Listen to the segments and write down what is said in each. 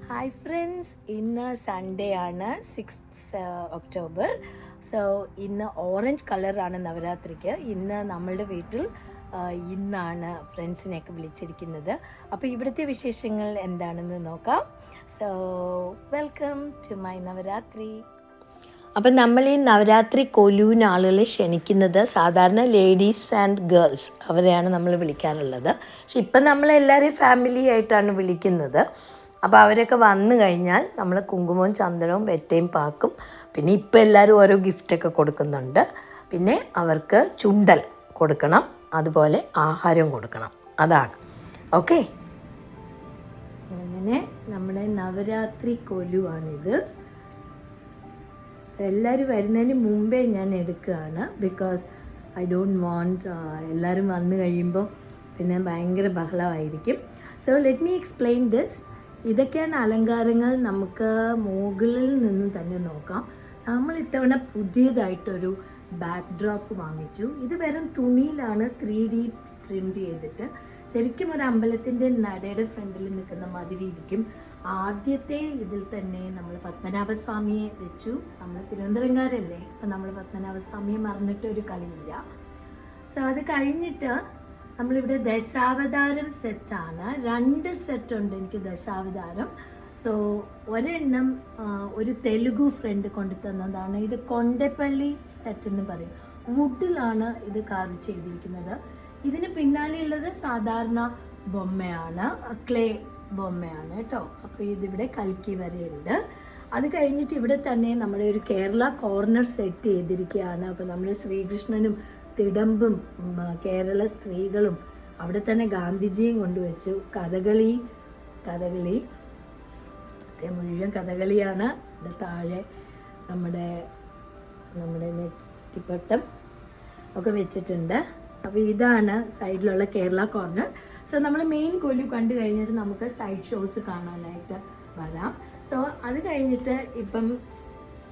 Hi friends, ഇന്ന് Sunday ആണ്, 6th October. So ഇന്ന് ഓറഞ്ച് കളറാണ് നവരാത്രിക്ക്. ഇന്ന് നമ്മളുടെ വീട്ടിൽ ഇന്നാണ് ഫ്രണ്ട്സിനെയൊക്കെ വിളിച്ചിരിക്കുന്നത്. അപ്പോൾ ഇവിടുത്തെ വിശേഷങ്ങൾ എന്താണെന്ന് നോക്കാം. So welcome to my Navaratri. അപ്പം നമ്മൾ ഈ നവരാത്രി കൊലുവിന് ആളുകളെ ക്ഷണിക്കുന്നത് സാധാരണ ലേഡീസ് ആൻഡ് ഗേൾസ് അവരെയാണ് നമ്മൾ വിളിക്കാറുള്ളത്. പക്ഷെ ഇപ്പം നമ്മളെല്ലാവരെയും ഫാമിലി ആയിട്ടാണ് വിളിക്കുന്നത്. അപ്പോൾ അവരൊക്കെ വന്നു കഴിഞ്ഞാൽ നമ്മൾ കുങ്കുമവും ചന്ദനവും വെറ്റയും പാക്കും, പിന്നെ ഇപ്പം എല്ലാവരും ഓരോ ഗിഫ്റ്റൊക്കെ കൊടുക്കുന്നുണ്ട്. പിന്നെ അവർക്ക് ചുണ്ടൽ കൊടുക്കണം, അതുപോലെ ആഹാരം കൊടുക്കണം. അതാണ് ഓക്കെ. അങ്ങനെ നമ്മുടെ നവരാത്രി കൊലുവാണിത്. സോ എല്ലാവരും വരുന്നതിന് മുമ്പേ ഞാൻ എടുക്കുകയാണ്, ബിക്കോസ് ഐ ഡോണ്ട് വാണ്ട് എല്ലാവരും വന്നു കഴിയുമ്പോൾ പിന്നെ ഭയങ്കര ബഹളമായിരിക്കും. So let me explain this. ഇതൊക്കെയാണ് അലങ്കാരങ്ങൾ. നമുക്ക് മുകളിൽ നിന്ന് തന്നെ നോക്കാം. നമ്മൾ ഇത്തവണ പുതിയതായിട്ടൊരു ബാക്ക് ഡ്രോപ്പ് വാങ്ങിച്ചു. ഇത് വെറും തുണിയിലാണ് 3D പ്രിൻ്റ് ചെയ്തിട്ട് ശരിക്കും ഒരു അമ്പലത്തിൻ്റെ നടയുടെ ഫ്രണ്ടിൽ നിൽക്കുന്ന മാതിരി ഇരിക്കും. ആദ്യത്തെ ഇതിൽ തന്നെ നമ്മൾ പത്മനാഭസ്വാമിയെ വെച്ചു. നമ്മൾ തിരുവനന്തപുരംകാരല്ലേ, അപ്പം നമ്മൾ പത്മനാഭസ്വാമിയെ മറന്നിട്ട് ഒരു കളിയില്ല. സോ അത് കഴിഞ്ഞിട്ട് നമ്മളിവിടെ ദശാവതാരം സെറ്റാണ്. 2 സെറ്റുണ്ട് എനിക്ക് ദശാവതാരം. സോ ഒരെണ്ണം ഒരു തെലുഗു ഫ്രണ്ട് കൊണ്ടു തന്നതാണ്. ഇത് കൊണ്ടപ്പള്ളി സെറ്റ് എന്ന് പറയും. വുഡിലാണ് ഇത് കാർവ് ചെയ്തിരിക്കുന്നത്. ഇതിന് പിന്നാലെയുള്ളത് സാധാരണ ബൊമ്മയാണ്, ക്ലേ ബൊമ്മയാണ് കേട്ടോ. അപ്പോൾ ഇതിവിടെ കൽക്കി വരെയുണ്ട്. അത് കഴിഞ്ഞിട്ട് ഇവിടെ തന്നെ നമ്മുടെ ഒരു കേരള കോർണർ സെറ്റ് ചെയ്തിരിക്കുകയാണ്. അപ്പോൾ നമ്മൾ ശ്രീകൃഷ്ണനും തിടമ്പും കേരള സ്ത്രീകളും അവിടെ തന്നെ ഗാന്ധിജിയും കൊണ്ടുവച്ചു. കഥകളി മുഴുവൻ കഥകളിയാണ്. ഇവിടെ താഴെ നമ്മുടെ നെറ്റിപ്പട്ടം ഒക്കെ വെച്ചിട്ടുണ്ട്. അപ്പോൾ ഇതാണ് സൈഡിലുള്ള കേരള കോർണർ. സോ നമ്മൾ മെയിൻ കൊലു കണ്ടു കഴിഞ്ഞിട്ട് നമുക്ക് സൈഡ് ഷോസ് കാണാനായിട്ട് വരാം. സോ അത് കഴിഞ്ഞിട്ട് ഇപ്പം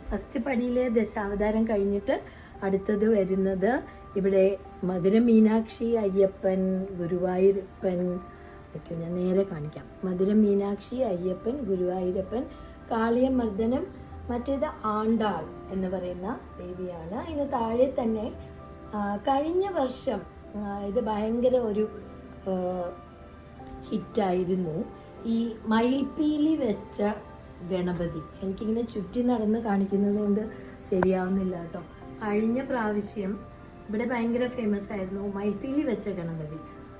ഫസ്റ്റ് പടിയിലെ ദശാവതാരം കഴിഞ്ഞിട്ട് അടുത്തത് വരുന്നത് ഇവിടെ മധുര മീനാക്ഷി, അയ്യപ്പൻ, ഗുരുവായൂരപ്പൻ. ഇതൊക്കെ ഞാൻ നേരെ കാണിക്കാം. മധുര മീനാക്ഷി, അയ്യപ്പൻ, ഗുരുവായൂരപ്പൻ, കാളിയമർദ്ദനം, മറ്റേത് ആണ്ടാൾ എന്ന് പറയുന്ന ദേവിയാണ്. ഇതിന് താഴെ തന്നെ കഴിഞ്ഞ വർഷം ഇത് ഭയങ്കര ഒരു ഹിറ്റായിരുന്നു, ഈ മയിൽപ്പീലി വെച്ച ഗണപതി. എനിക്കിങ്ങനെ ചുറ്റി നടന്ന് കാണിക്കുന്നത് കൊണ്ട് ശരിയാവുന്നില്ല കേട്ടോ. കഴിഞ്ഞ പ്രാവശ്യം ഇവിടെ ഭയങ്കര ഫേമസ് ആയിരുന്നു മയിൽപ്പീലി വെച്ച ഗണപതി.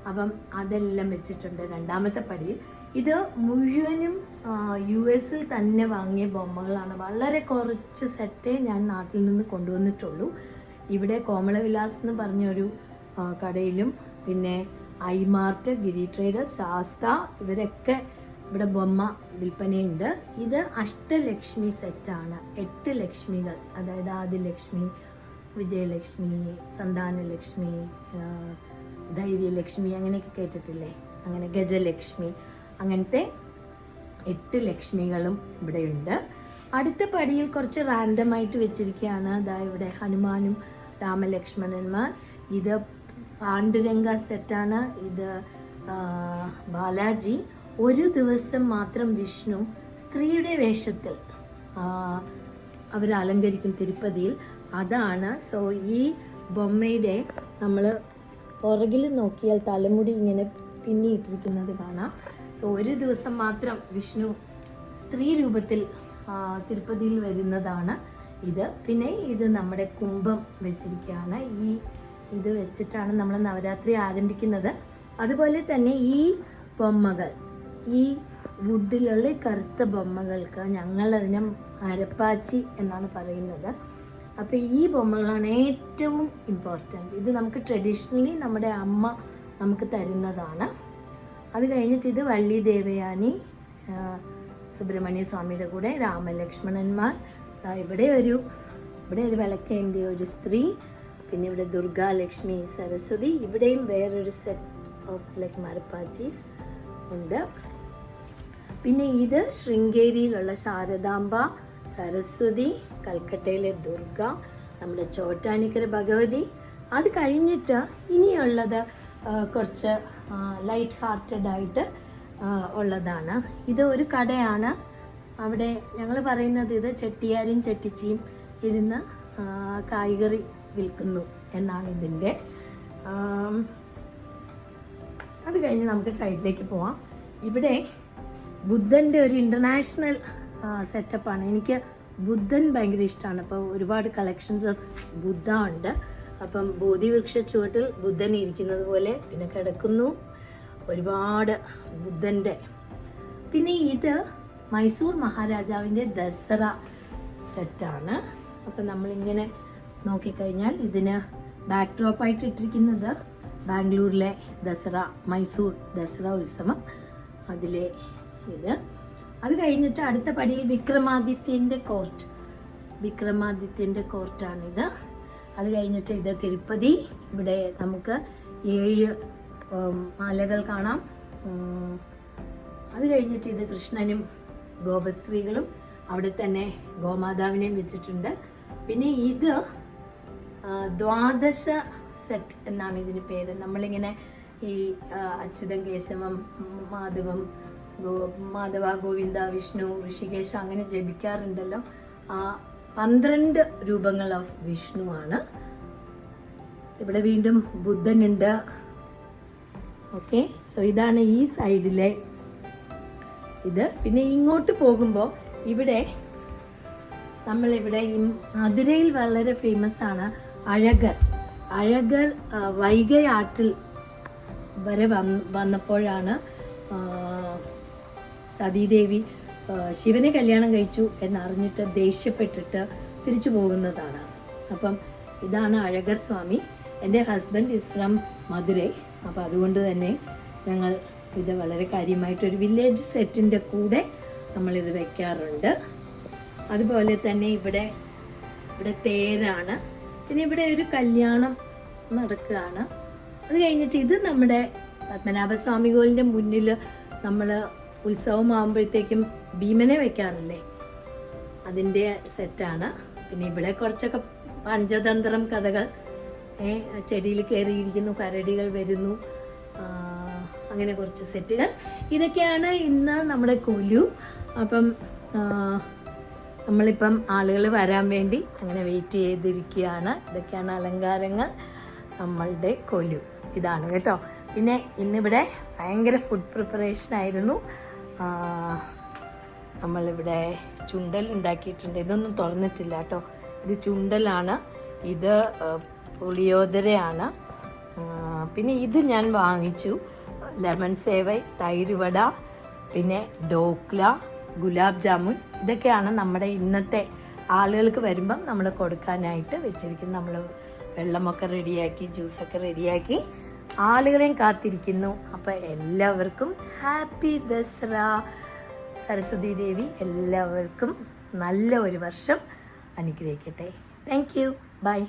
അപ്പം അതെല്ലാം വെച്ചിട്ടുണ്ട് രണ്ടാമത്തെ പടിയിൽ. ഇത് മുഴുവനും US തന്നെ വാങ്ങിയ ബൊമ്മകളാണ്. വളരെ കുറച്ച് സെറ്റേ ഞാൻ നാട്ടിൽ നിന്ന് കൊണ്ടുവന്നിട്ടുള്ളൂ. ഇവിടെ കോമളവിലാസ് എന്ന് പറഞ്ഞൊരു കടയിലും പിന്നെ ഐമാർട്ട്, ഗിരി ട്രേഡർ, ശാസ്ത, ഇവരൊക്കെ ഇവിടെ ബൊമ്മ വിൽപ്പനയുണ്ട്. ഇത് അഷ്ടലക്ഷ്മി സെറ്റാണ്. 8 ലക്ഷ്മികൾ, അതായത് ആദിലക്ഷ്മി, വിജയലക്ഷ്മി, സന്താനലക്ഷ്മി, ധൈര്യലക്ഷ്മി, അങ്ങനെയൊക്കെ കേട്ടിട്ടില്ലേ? അങ്ങനെ ഗജലക്ഷ്മി, അങ്ങനത്തെ 8 ലക്ഷ്മികളും ഇവിടെയുണ്ട്. അടുത്ത പടിയിൽ കുറച്ച് റാൻഡമായിട്ട് വെച്ചിരിക്കുകയാണ്. അതായത് ഇവിടെ ഹനുമാനും രാമലക്ഷ്മണന്മാർ. ഇത് പാണ്ഡുരംഗ സെറ്റാണ്. ഇത് ബാലാജി. ഒരു ദിവസം മാത്രം വിഷ്ണു സ്ത്രീയുടെ വേഷത്തിൽ അവർ അലങ്കരിക്കും തിരുപ്പതിയിൽ. അതാണ്. സോ ഈ ബൊമ്മയുടെ നമ്മൾ പുറകിൽ നോക്കിയാൽ തലമുടി ഇങ്ങനെ പിന്നിയിട്ടിരിക്കുന്നത് കാണാം. സോ ഒരു ദിവസം മാത്രം വിഷ്ണു സ്ത്രീ രൂപത്തിൽ തിരുപ്പതിയിൽ വരുന്നതാണ് ഇത്. പിന്നെ ഇത് നമ്മുടെ കുംഭം വെച്ചിരിക്കുകയാണ്. ഇത് വെച്ചിട്ടാണ് നമ്മൾ നവരാത്രി ആരംഭിക്കുന്നത്. അതുപോലെ തന്നെ ഈ ബൊമ്മകൾ, ഈ വുഡിലുള്ള കറുത്ത ബൊമ്മകൾക്ക് ഞങ്ങളതിനെ അരപ്പാച്ചി എന്നാണ് പറയുന്നത്. അപ്പോൾ ഈ ബൊമ്മകളാണ് ഏറ്റവും ഇമ്പോർട്ടൻറ്റ്. ഇത് നമുക്ക് ട്രഡീഷണലി നമ്മുടെ അമ്മ നമുക്ക് തരുന്നതാണ്. അത് കഴിഞ്ഞിട്ട് ഇത് വള്ളി ദേവയാനി, സുബ്രഹ്മണ്യ സ്വാമിയുടെ കൂടെ രാമലക്ഷ്മണന്മാർ. ഇവിടെ ഒരു വിളക്കേന്തിയ ഒരു സ്ത്രീ. പിന്നെ ഇവിടെ ദുർഗാ, ലക്ഷ്മി, സരസ്വതി. ഇവിടെയും വേറൊരു സെറ്റ് ഓഫ് ലൈക്ക് മരപ്പാച്ചീസ് ഉണ്ട്. പിന്നെ ഇത് ശൃംഗേരിയിലുള്ള ശാരദാംബ, സരസ്വതി, കൽക്കട്ടയിലെ ദുർഗ, നമ്മുടെ ചോറ്റാനിക്കര ഭഗവതി. അത് കഴിഞ്ഞിട്ട് ഇനിയുള്ളത് കുറച്ച് ലൈറ്റ് ഹാർട്ടഡ് ആയിട്ട് ഉള്ളതാണ്. ഇത് ഒരു കടയാണ്. അവിടെ ഞങ്ങൾ പറയുന്നത് ഇത് ചെട്ടിയാരും ചെട്ടിച്ചിയും ഇരുന്ന് കായ്കറി വിൽക്കുന്നു എന്നാണ് ഇതിൻ്റെ. അത് കഴിഞ്ഞ് നമുക്ക് സൈഡിലേക്ക് പോവാം. ഇവിടെ ബുദ്ധൻ്റെ ഒരു ഇൻ്റർനാഷണൽ സെറ്റപ്പാണ്. എനിക്ക് ബുദ്ധൻ ഭയങ്കര ഇഷ്ടമാണ്. അപ്പോൾ ഒരുപാട് കളക്ഷൻസ് ഓഫ് ബുദ്ധ ഉണ്ട്. അപ്പം ബോധിവൃക്ഷ ചുവട്ടിൽ ബുദ്ധൻ ഇരിക്കുന്നത് പോലെ പിന്നെ കിടക്കുന്നു ഒരുപാട് ബുദ്ധൻ്റെ. പിന്നെ ഇത് മൈസൂർ മഹാരാജാവിൻ്റെ ദസറ സെറ്റാണ്. അപ്പം നമ്മളിങ്ങനെ നോക്കിക്കഴിഞ്ഞാൽ ഇതിന് ബാക്ക് ഡ്രോപ്പായിട്ട് ഇട്ടിരിക്കുന്നത് ബാംഗ്ലൂരിലെ ദസറ, മൈസൂർ ദസറ ഉത്സവം, അതിലെ ഇത്. അത് കഴിഞ്ഞിട്ട് അടുത്ത പടിയിൽ വിക്രമാദിത്യൻ്റെ കോർട്ടാണിത്. അത് കഴിഞ്ഞിട്ട് ഇത് തിരുപ്പതി. ഇവിടെ നമുക്ക് 7 മാലകൾ കാണാം. അത് കഴിഞ്ഞിട്ട് ഇത് കൃഷ്ണനും ഗോപസ്ത്രീകളും, അവിടെ തന്നെ ഗോമാതാവിനെയും വെച്ചിട്ടുണ്ട്. പിന്നെ ഇത് ദ്വാദശ സെറ്റ് എന്നാണ് ഇതിന് പേര്. നമ്മളിങ്ങനെ ഈ അച്യുതം, കേശവം, മാധവ, ഗോവിന്ദ, വിഷ്ണു, ഋഷികേശ അങ്ങനെ ജപിക്കാറുണ്ടല്ലോ. 12 രൂപങ്ങൾ ഓഫ് വിഷ്ണു ആണ്. ഇവിടെ വീണ്ടും ബുദ്ധനുണ്ട്. ഓക്കെ, സോ ഇതാണ് ഈ സൈഡിലെ ഇത്. പിന്നെ ഇങ്ങോട്ട് പോകുമ്പോൾ ഇവിടെ നമ്മളിവിടെ ഈ മധുരയിൽ വളരെ ഫേമസ് ആണ് അഴകർ. വൈഗൈ ആറ്റിൽ വരെ വന്നപ്പോഴാണ് സതീദേവി ശിവനെ കല്യാണം കഴിച്ചു എന്നറിഞ്ഞിട്ട് ദേഷ്യപ്പെട്ടിട്ട് തിരിച്ചു പോകുന്നതാണ്. അപ്പം ഇതാണ് അഴകർ സ്വാമി. എൻ്റെ ഹസ്ബൻഡ് ഈസ് ഫ്രം മധുരൈ. അപ്പോൾ അതുകൊണ്ട് തന്നെ ഞങ്ങൾ ഇത് വളരെ കാര്യമായിട്ടൊരു വില്ലേജ് സെറ്റിൻ്റെ കൂടെ നമ്മളിത് വെക്കാറുണ്ട്. അതുപോലെ തന്നെ ഇവിടെ തേരാണ്. പിന്നെ ഇവിടെ ഒരു കല്യാണം നടക്കുകയാണ്. അത് കഴിഞ്ഞിട്ട് ഇത് നമ്മുടെ പത്മനാഭസ്വാമി കോവിലിൻ്റെ മുന്നിൽ നമ്മൾ ഉത്സവമാകുമ്പോഴത്തേക്കും ഭീമനെ വെക്കാറില്ലേ, അതിൻ്റെ സെറ്റാണ്. പിന്നെ ഇവിടെ കുറച്ചൊക്കെ പഞ്ചതന്ത്രം കഥകൾ, ചെടിയിൽ കയറിയിരിക്കുന്നു, കരടികൾ വരുന്നു, അങ്ങനെ കുറച്ച് സെറ്റുകൾ. ഇതൊക്കെയാണ് ഇന്ന് നമ്മുടെ കൊലു. അപ്പം നമ്മളിപ്പം ആളുകൾ വരാൻ വേണ്ടി അങ്ങനെ വെയിറ്റ് ചെയ്തിരിക്കുകയാണ്. ഇതൊക്കെയാണ് അലങ്കാരങ്ങൾ നമ്മളുടെ കൊലു. ഇതാണ് കേട്ടോ. പിന്നെ ഇന്നിവിടെ ഭയങ്കര ഫുഡ് പ്രിപ്പറേഷൻ ആയിരുന്നു. നമ്മളിവിടെ ചുണ്ടൽ ഉണ്ടാക്കിയിട്ടുണ്ട്. ഇതൊന്നും തുറന്നിട്ടില്ല കേട്ടോ. ഇത് ചുണ്ടലാണ്, ഇത് പുളിയോദരയാണ്. പിന്നെ ഇത് ഞാൻ വാങ്ങിച്ചു, ലെമൺ സേവൈ, തൈര് വട, പിന്നെ ഡോക്ല, ഗുലാബ് ജാമുൻ. ഇതൊക്കെയാണ് നമ്മുടെ ഇന്നത്തെ ആളുകൾക്ക് വരുമ്പം നമ്മൾ കൊടുക്കാനായിട്ട് വെച്ചിരിക്കുന്നത്. നമ്മൾ വെള്ളമൊക്കെ റെഡിയാക്കി, ജ്യൂസൊക്കെ റെഡിയാക്കി ആളുകളെയും കാത്തിരിക്കുന്നു. അപ്പോൾ എല്ലാവർക്കും ഹാപ്പി ദസറ. സരസ്വതി ദേവി എല്ലാവർക്കും നല്ല ഒരു വർഷം അനുഗ്രഹിക്കട്ടെ. Thank you. ബൈ.